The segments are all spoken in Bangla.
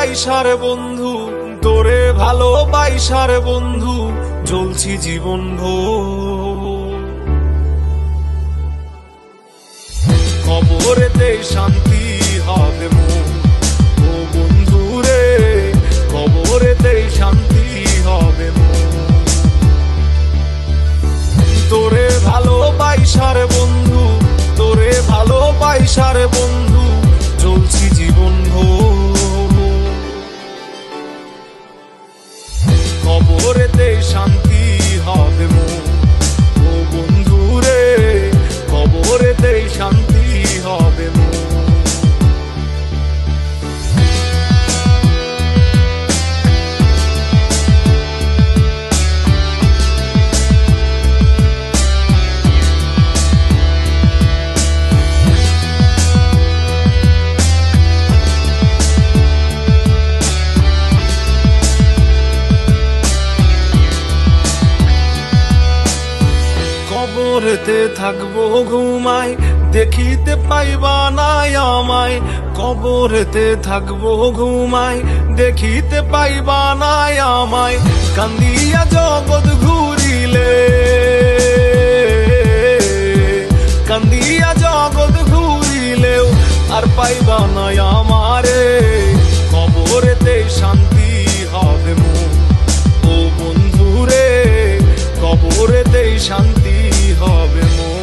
ভালোবাসার বন্ধু, তোরে ভালোবাসার বন্ধু, জ্বলছি জীবন ভোর। কবরেতে শান্তি হবে মোর, ও বন্ধু রে, কবরেতে শান্তি হবে মোর। তোরে ভালোবাসার বন্ধু, তোরে ভালোবাসার বন্ধু, জ্বলছি জীবন ভোর। কবরেতে শান্তি হবে মোর, ও বন্ধু রে, কবরেতে শান্তি হবে মোর। কবরেতে থাকবো ঘুমাই, দেখিতে পাইবা না আমায়। কবরেতে থাকবো ঘুমাই, দেখিতে পাইবা না আমায়। কান্দিয়া জগৎ ঘুরিলে, কান্দিয়া জগৎ ঘুরিলেও আর পাইবা না আমারে। কবরেতে শান্তি হবে মোর, ও বন্ধু রে, কবরেতে শান্তি হবে মোর।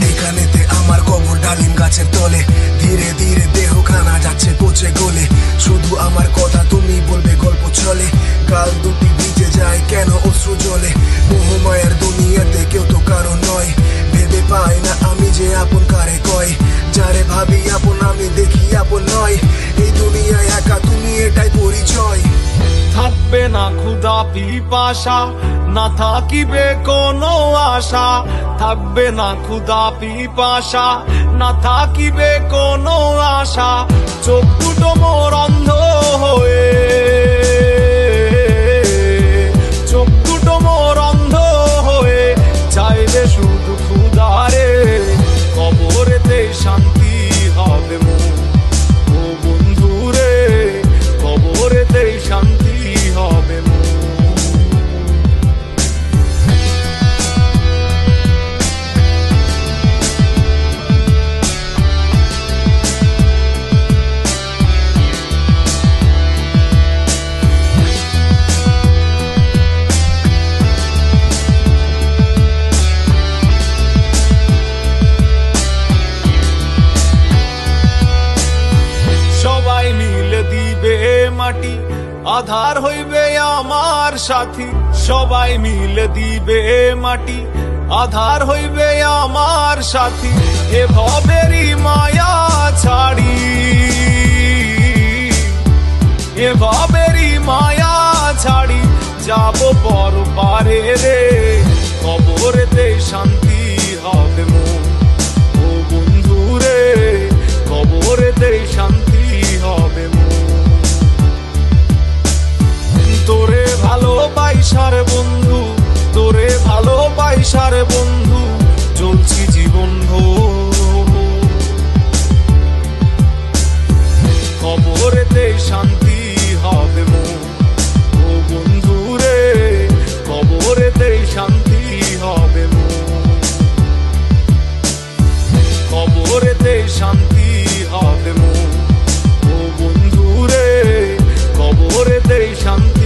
এখানেতে আমার কবর ডালিম গাছের তলে, ধীরে ধীরে দেহ খানা যাচ্ছে পচে গলে। শুধু আমার কথা তুমি বলবে গল্প চলে, গাল দুটি ভিজে যায় কেন অশ্রু জলে। মোহমায়ার দুনিয়াতে কেউ তো কারণ নয়, ভেবে পাই না আমি যে আপন কারে কয়। যারে ভাবি আপন আমি দেখি আপন নয়, এই দুনিয়ায় একা তুমি এটাই পরিচয়। থাকবে না ক্ষুধা পিপাসা, না থাকিবে কোনো আশা। থাকবে না ক্ষুধা পিপাসা, না থাকিবে কোনো আশা। চোখ দুটো মোর অন্ধ হয়ে, চোখ দুটো মোর অন্ধ হয়ে চাইবে শুধু ক্ষুধারে। কবরেতে শান্তি হবে মোর, ও বন্ধু রে, কবরেতে শান্তি হবে মোর। সবাই মিলে দিবে মাটি, আধার হইবে আমার সাথী। সবাই মিলে দিবে মাটি, আধার হইবে আমার সাথী। এ ভবেরই মায়া ছাড়ি, এ ভবেরই মায়া ছাড়ি যাব পর পারে রে। কবরেতে শান্তি হবে মোর, ও বন্ধু রে, কবরেতে শান্তি হবে মোর। তোরে ভালোবাসার বন্ধু, তোরে ভালোবাসার বন্ধু, জ্বলছি জীবন ভোর। কবরেতে শান্তি হবে মোর, ও বন্ধু রে, কবরেতে শান্তি হবে মোর। কবরেতে শান্তি হবে মোর, ও বন্ধু রে, কবরেতে শান্তি